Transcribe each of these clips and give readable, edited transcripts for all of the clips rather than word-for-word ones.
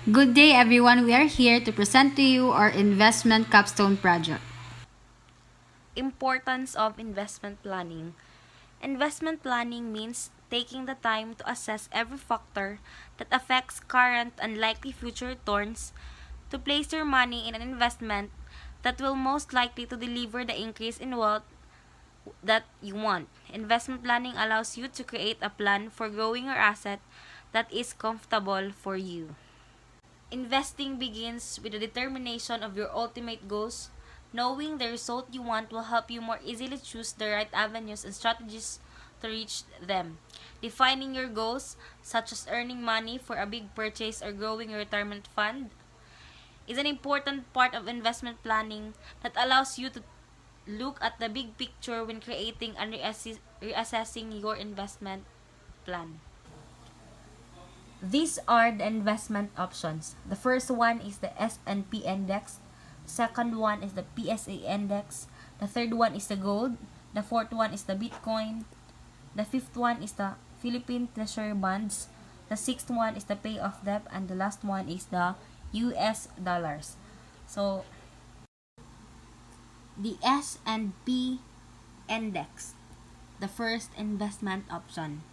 Good day, everyone. We are here to present to you our investment capstone project. Importance of investment planning. Investment planning means taking the time to assess every factor that affects current and likely future returns to place your money in an investment that will most likely to deliver the increase in wealth that you want. Investment planning allows you to create a plan for growing your asset that is comfortable for you. Investing begins with the determination of your ultimate goals. Knowing the result you want will help you more easily choose the right avenues and strategies to reach them. Defining your goals, such as earning money for a big purchase or growing your retirement fund, is an important part of investment planning that allows you to look at the big picture when creating and reassessing your investment plan. These are the investment options. The first one is the S&P index. The second one is the PSA index. The third one is the gold. The fourth one is the Bitcoin. The fifth one is the Philippine Treasury bonds. The sixth one is the payoff debt, and the last one is the US dollars. So, the S&P index, the first investment option.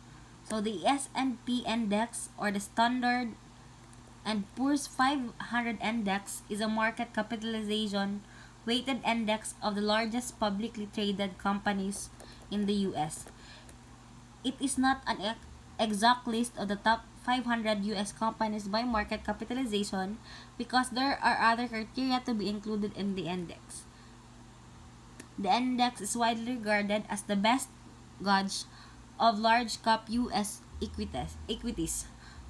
So the S&P index, or the Standard and Poor's 500 index, is a market capitalization weighted index of the largest publicly traded companies in the US. It is not an exact list of the top 500 US companies by market capitalization because there are other criteria to be included in the index. The index is widely regarded as the best gauge of large cap US equities.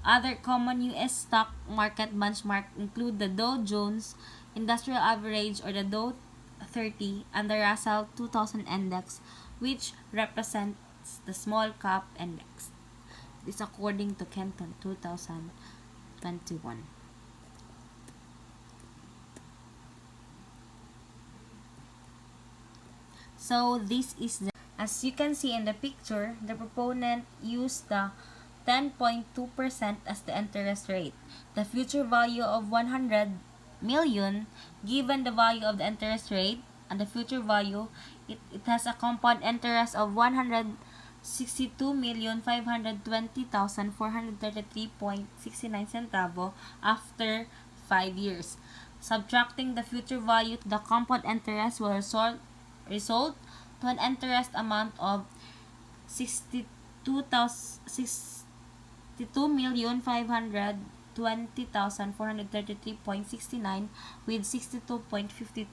Other common US stock market benchmarks include the Dow Jones Industrial Average, or the Dow 30, and the Russell 2000 Index, which represents the small cap index. This according to Kenton 2021. So this is as you can see in the picture, the proponent used the 10.2% as the interest rate. The future value of 100 million, given the value of the interest rate and the future value, it has a compound interest of 162,520,433.69 centavo after 5 years. Subtracting the future value to the compound interest will result to an interest amount of 62,520,433.69 with 62.52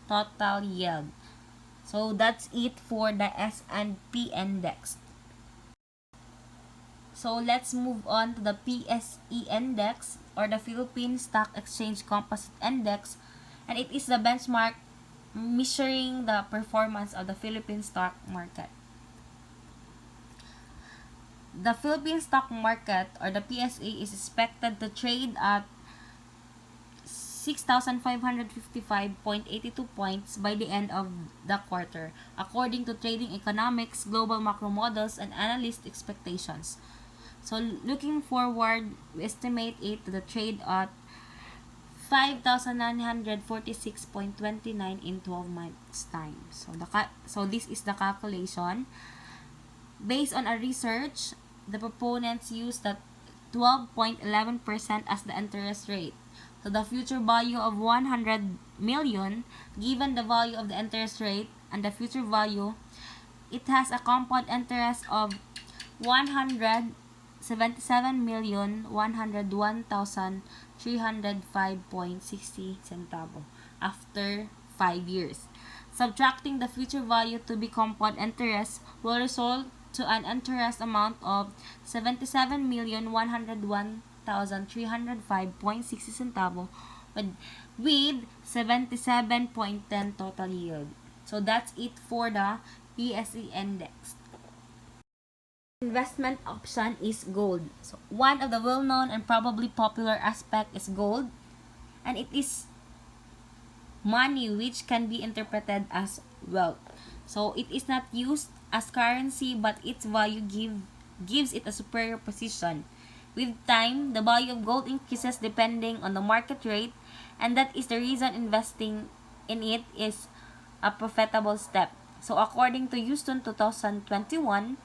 total yield. So that's it for the S&P index. So let's move on to the PSE index, or the Philippine Stock Exchange Composite Index, and it is the benchmark measuring the performance of the Philippine stock market. The Philippine stock market, or the PSA, is expected to trade at 6,555.82 points by the end of the quarter, according to Trading Economics Global Macro Models and Analyst Expectations. So looking forward, we estimate it to the trade at 5,946.29 in 12 months time. So this is the calculation. Based on a research, the proponents use that 12.11% as the interest rate. So the future value of 100 million, given the value of the interest rate and the future value, it has a compound interest of 177,101,305.60 centavo after 5 years. Subtracting the future value to be compound interest will result to an interest amount of 77,101,305.60 centavo with 77.10 total yield. So that's it for the PSE index. Investment option is gold. So one of the well-known and probably popular aspect is gold, and it is money which can be interpreted as wealth. So it is not used as currency, but its value gives it a superior position. With time, the value of gold increases depending on the market rate, and that is the reason investing in it is a profitable step. So according to Houston 2021,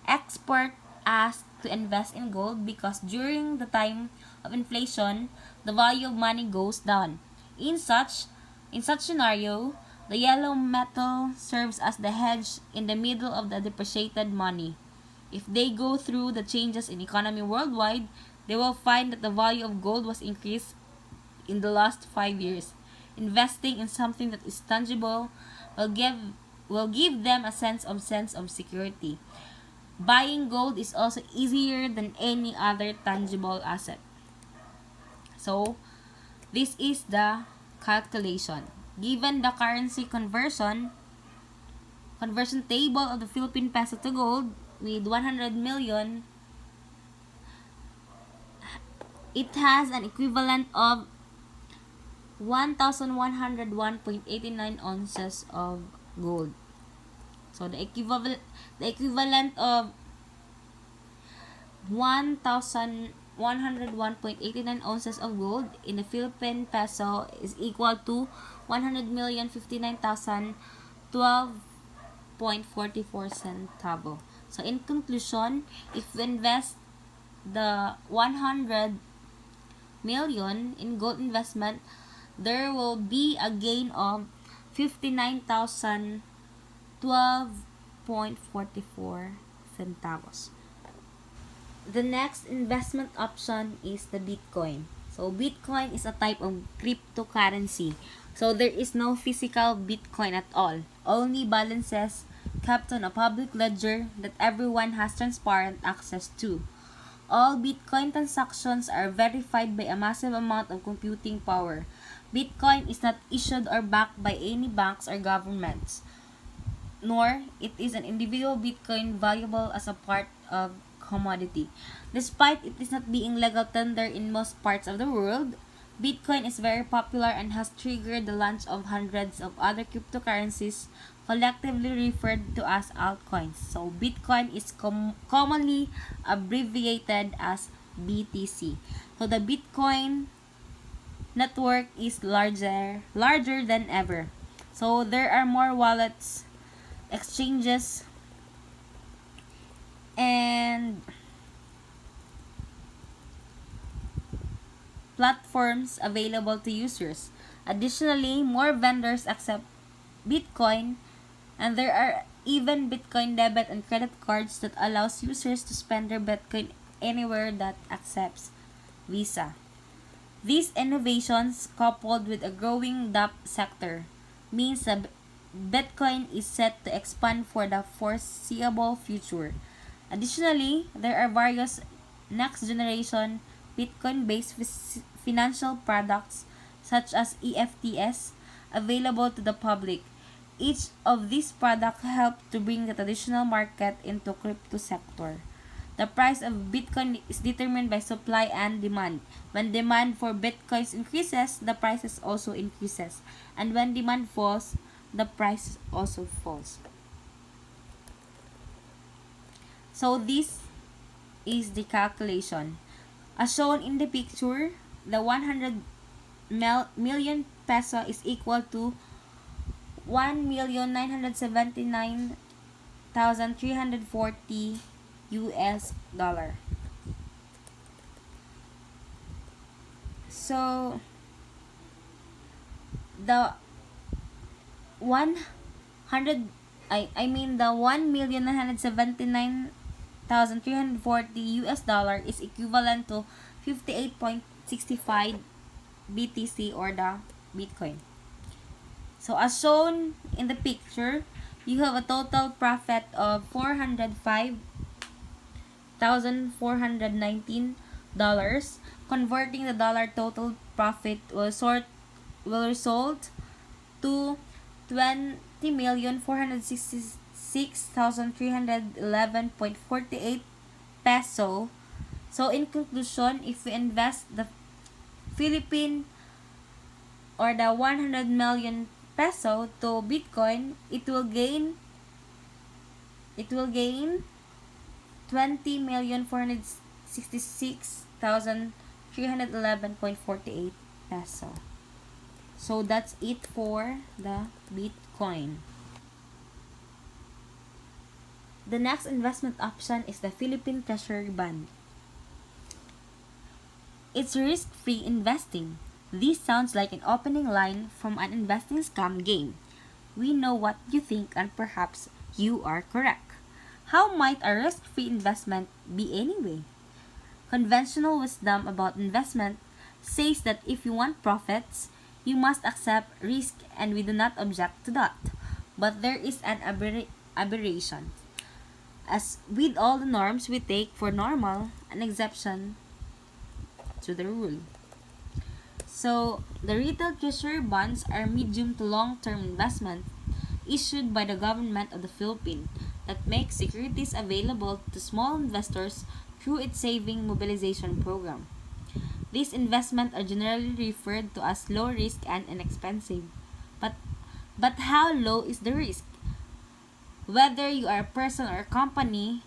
expert asked to invest in gold because during the time of inflation, the value of money goes down. In such scenario, the yellow metal serves as the hedge in the middle of the depreciated money. If they go through the changes in economy worldwide, they will find that the value of gold was increased in the last 5 years. Investing in something that is tangible will give them a sense of security. Buying gold is also easier than any other tangible asset. So, this is the calculation. Given the currency conversion table of the Philippine peso to gold with 100 million, it has an equivalent of 1,101.89 ounces of gold. So the equivalent of 1,101.89 ounces of gold in the Philippine peso is equal to 100,059,012.44 centavo. So in conclusion, if we invest the 100 million in gold investment, there will be a gain of 59,012.44 centavos. The next investment option is the Bitcoin. So Bitcoin is a type of cryptocurrency. So there is no physical Bitcoin at all. Only balances kept on a public ledger that everyone has transparent access to. All Bitcoin transactions are verified by a massive amount of computing power. Bitcoin is not issued or backed by any banks or governments, nor it is an individual Bitcoin valuable as a part of commodity. Despite it is not being legal tender in most parts of the world, Bitcoin is very popular and has triggered the launch of hundreds of other cryptocurrencies collectively referred to as altcoins. So Bitcoin is commonly abbreviated as BTC. So the Bitcoin network is larger than ever. So there are more wallets, exchanges, and platforms available to users. Additionally, more vendors accept Bitcoin, and there are even Bitcoin debit and credit cards that allows users to spend their Bitcoin anywhere that accepts Visa. These innovations, coupled with a growing DApp sector, means that Bitcoin is set to expand for the foreseeable future. Additionally, there are various next-generation Bitcoin-based financial products such as EFTs available to the public. Each of these products help to bring the traditional market into crypto sector. The price of Bitcoin is determined by supply and demand. When demand for Bitcoins increases, the prices also increases. And when demand falls, the price also falls. So this is the calculation. As shown in the picture, the 100 million peso is equal to 1,979,340 US dollar. So the 100 I mean the 1,979,340 US dollar is equivalent to 58.65 BTC or the Bitcoin. So as shown in the picture, you have a total profit of $405,419. Converting the dollar total profit will result to 20,466,311.48 peso. So in conclusion, if we invest the Philippine or the 100 million peso to Bitcoin, it will gain 20,466,311 8,311.48 peso. So that's it for the Bitcoin. The next investment option is the Philippine Treasury Bond. It's risk-free investing. This sounds like an opening line from an investing scam game. We know what you think and perhaps you are correct. How might a risk-free investment be anyway? Conventional wisdom about investment says that if you want profits, you must accept risk and we do not object to that. But there is an aberration. As with all the norms we take for normal, an exception to the rule. So, the retail treasury bonds are medium to long-term investment issued by the government of the Philippines that makes securities available to small investors through its saving mobilization program. These investments are generally referred to as low risk and inexpensive. But how low is the risk? Whether you are a person or a company,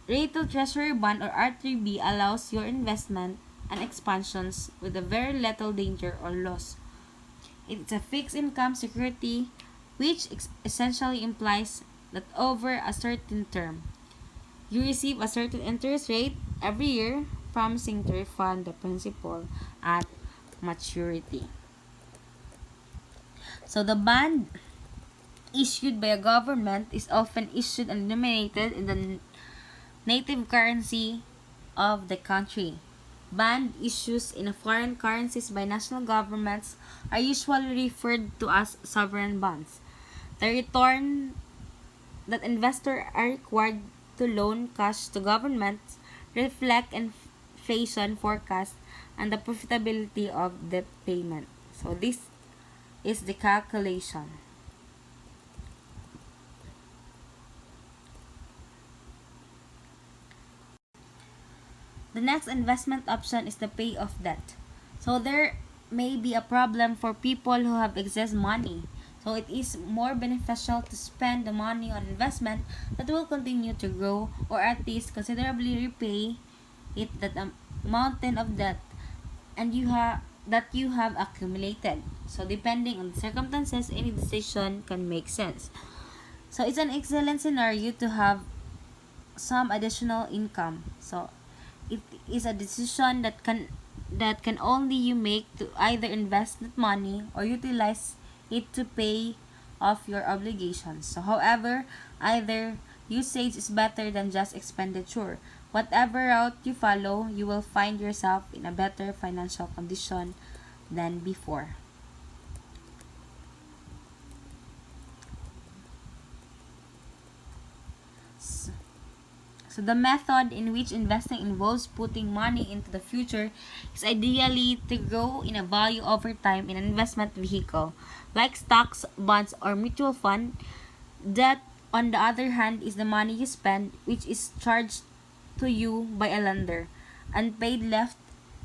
retail treasury bond or R3B allows your investment and expansions with a very little danger or loss. It's a fixed income security which essentially implies that over a certain term, you receive a certain interest rate every year, promising to refund the principal at maturity. So the bond issued by a government is often issued and denominated in the native currency of the country. Bond issues in foreign currencies by national governments are usually referred to as sovereign bonds. The return that investors are required to loan cash to governments reflect inflation forecast and the profitability of debt payment. So this is the calculation. The next investment option is the pay off debt. So there may be a problem for people who have excess money. So it is more beneficial to spend the money on investment that will continue to grow or at least considerably repay it that mountain of debt and you have accumulated. So depending on the circumstances, any decision can make sense. So it's an excellent scenario to have some additional income. So it is a decision that can only you make to either invest that money or utilize it to pay off your obligations. So however, either usage is better than just expenditure. Whatever route you follow, you will find yourself in a better financial condition than before. So the method in which investing involves putting money into the future is ideally to grow in a value over time in an investment vehicle, like stocks, bonds, or mutual fund. Debt, on the other hand, is the money you spend, which is charged to you by a lender. Unpaid left,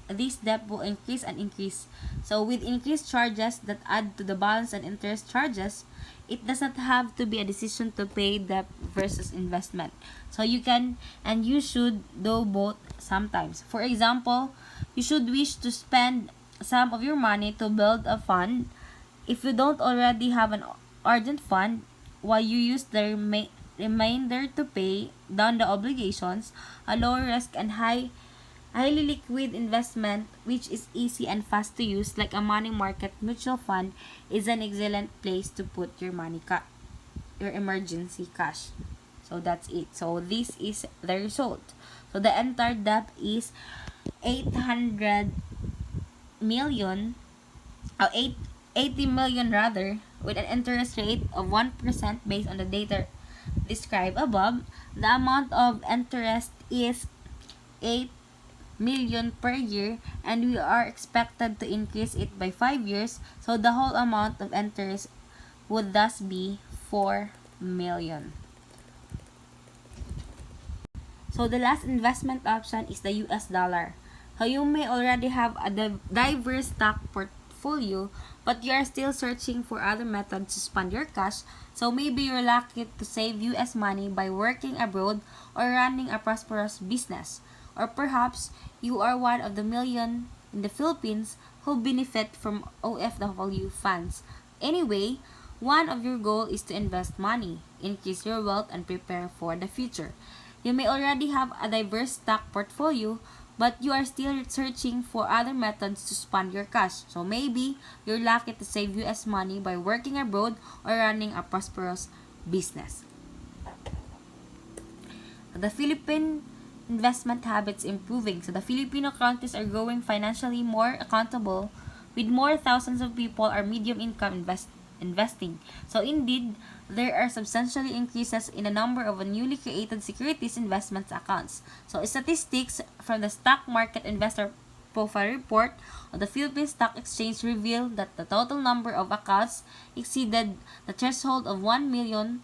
this debt will increase and increase. So with increased charges that add to the balance and interest charges, it does not have to be a decision to pay debt versus investment. So you can and you should do both sometimes. For example, you should wish to spend some of your money to build a fund. If you don't already have an urgent fund, while you use the remainder to pay down the obligations, a low risk and highly liquid investment which is easy and fast to use like a money market mutual fund is an excellent place to put your your emergency cash. So that's it. So this is the result. So the entire debt is 800 million, 80 million rather, with an interest rate of 1% based on the data described above. The amount of interest is 8 million per year and we are expected to increase it by 5 years, so the whole amount of interest would thus be 4 million. So the last investment option is the US dollar. So you may already have a diverse stock portfolio, but you are still searching for other methods to spend your cash. So maybe you're lucky to save US money by working abroad or running a prosperous business. or perhaps you are one of the million in the Philippines who benefit from OFW funds. Anyway, one of your goals is to invest money, increase your wealth, and prepare for the future. You may already have a diverse stock portfolio, but you are still searching for other methods to spend your cash. So maybe you're lucky to save US money by working abroad or running a prosperous business. The Philippine investment habits improving. So the Filipino countries are growing financially more accountable with more thousands of people are medium income investing. So indeed, there are substantially increases in the number of newly created securities investments accounts. So statistics from the Stock Market Investor Profile Report of the Philippine Stock Exchange revealed that the total number of accounts exceeded the threshold of 1 million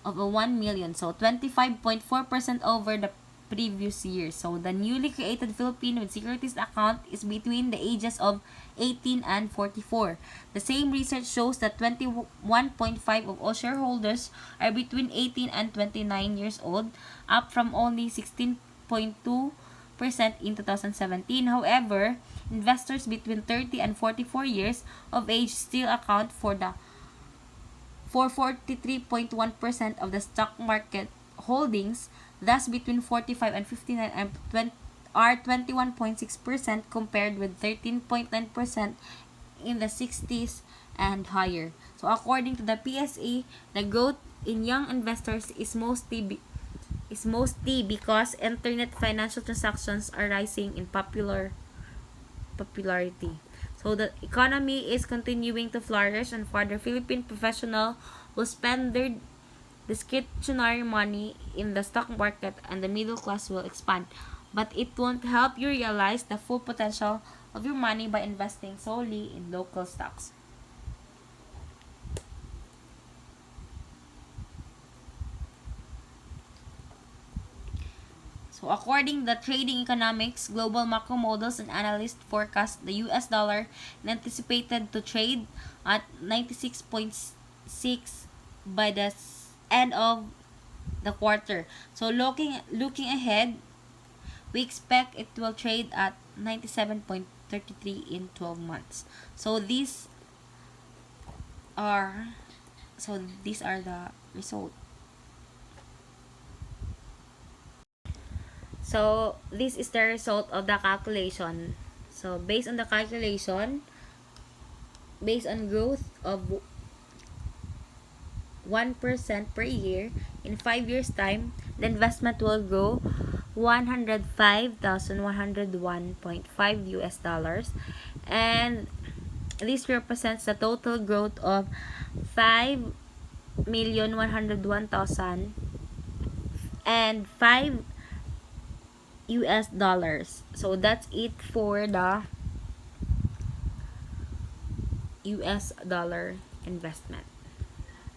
so 25.4% over the previous year. So the newly created Filipino with securities account is between the ages of 18 and 44. The same research shows that 21.5% of all shareholders are between 18 and 29 years old, up from only 16.2% in 2017. However, investors between 30 and 44 years of age still account for 43.1% of the stock market holdings, thus between 45 and 59 are 21.6% compared with 13.9% in the 60s and higher. So according to the PSA, the growth in young investors is mostly because internet financial transactions are rising in popularity. So the economy is continuing to flourish, and further Philippine professional will spend their discretionary money in the stock market, and the middle class will expand. But it won't help you realize the full potential of your money by investing solely in local stocks. So according to the Trading Economics, global macro models and analysts forecast the US dollar is anticipated to trade at 96.6 by the end of the quarter. So looking ahead, we expect it will trade at 97.33 in 12 months. So these are the results. So, this is the result of the calculation. So, based on the calculation, based on growth of 1% per year, in 5 years' time, the investment will grow 105,101.5 US dollars. And this represents the total growth of 5,101,000 and 5 US dollars. So that's it for the US dollar investment.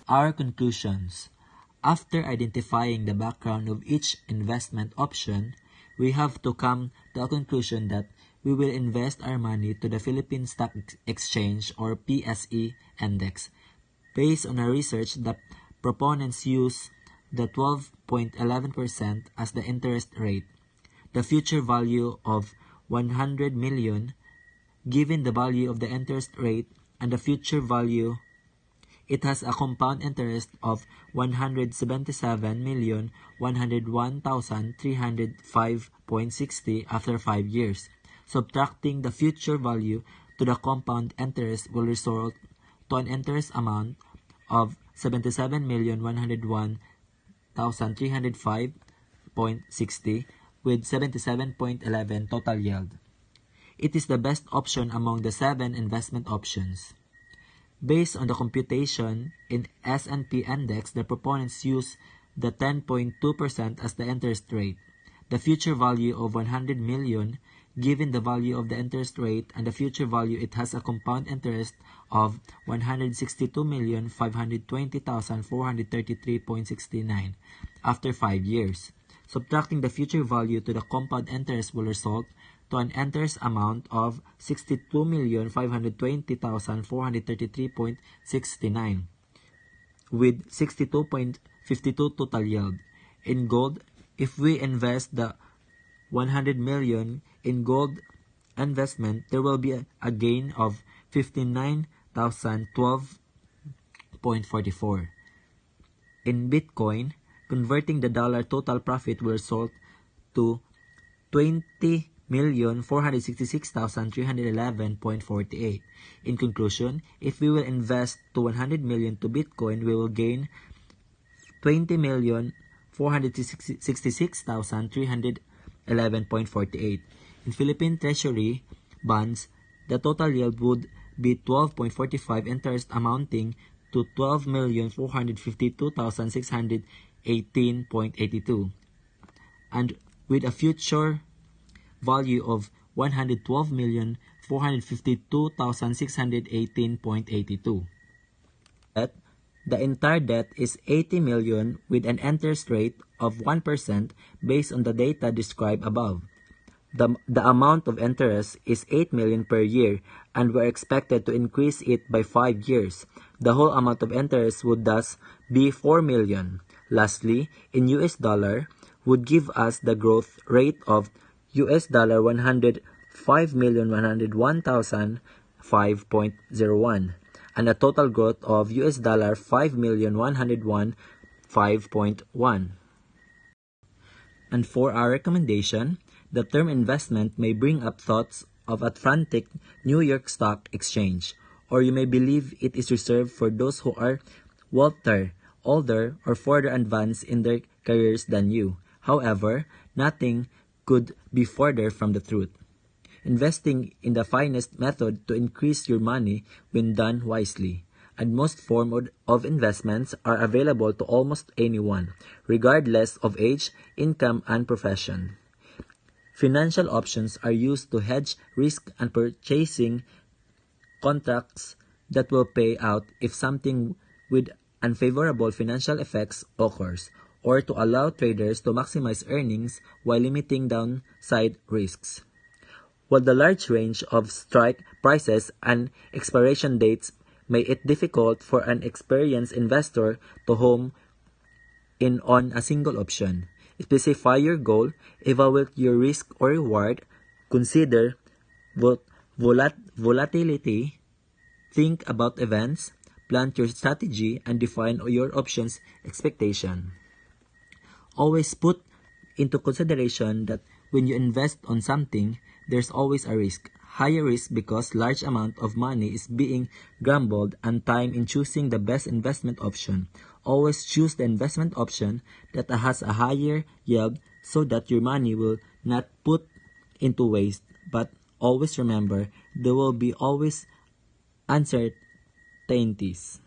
Our conclusions. After identifying the background of each investment option, we have to come to a conclusion that we will invest our money to the Philippine Stock Exchange or PSE index. Based on our research, the proponents use the 12.11% as the interest rate. The future value of 100 million, given the value of the interest rate and the future value, it has a compound interest of 177,101,305.60 after 5 years. Subtracting the future value to the compound interest will result to an interest amount of 77,101,305.60 with 77.11 total yield. It is the best option among the 7 investment options. Based on the computation in S&P index, the proponents use the 10.2% as the interest rate. The future value of 100 million, given the value of the interest rate and the future value, it has a compound interest of 162,520,433.69 after 5 years. Subtracting the future value to the compound interest will result to an interest amount of 62,520,433.69 with 62.52 total yield. In gold, if we invest the 100 million in gold investment, there will be a gain of 59,012.44. In Bitcoin, converting the dollar total profit will result to 20,466,311.48. In conclusion, if we will invest to 100 million to Bitcoin, we will gain 20,466,311.48. In Philippine Treasury bonds, the total yield would be 12.45, interest amounting to 12,452,618.82, and with a future value of 112,452,618.82. The entire debt is 80 million with an interest rate of 1% based on the data described above. The amount of interest is 8 million per year, and we're expected to increase it by 5 years. The whole amount of interest would thus be 4 million. Lastly, in US dollar, would give us the growth rate of US dollar 105,101,005.01 and a total growth of US dollar 5,101,5.1. And for our recommendation, the term investment may bring up thoughts of Atlantic New York Stock Exchange, or you may believe it is reserved for those who are wealthier, older, or further advanced in their careers than you. However, nothing could be further from the truth. Investing in the finest method to increase your money when done wisely, and most forms of investments are available to almost anyone, regardless of age, income, and profession. Financial options are used to hedge risk and purchasing contracts that will pay out if something with unfavorable financial effects occurs, or to allow traders to maximize earnings while limiting downside risks. While the large range of strike prices and expiration dates make it difficult for an experienced investor to home in on a single option, specify your goal, evaluate your risk or reward, consider volatility, think about events, plan your strategy, and define your options expectation. Always put into consideration that when you invest on something, there's always a risk. Higher risk because large amount of money is being gambled and time in choosing the best investment option. Always choose the investment option that has a higher yield so that your money will not put into waste. But always remember, there will be always uncertainties.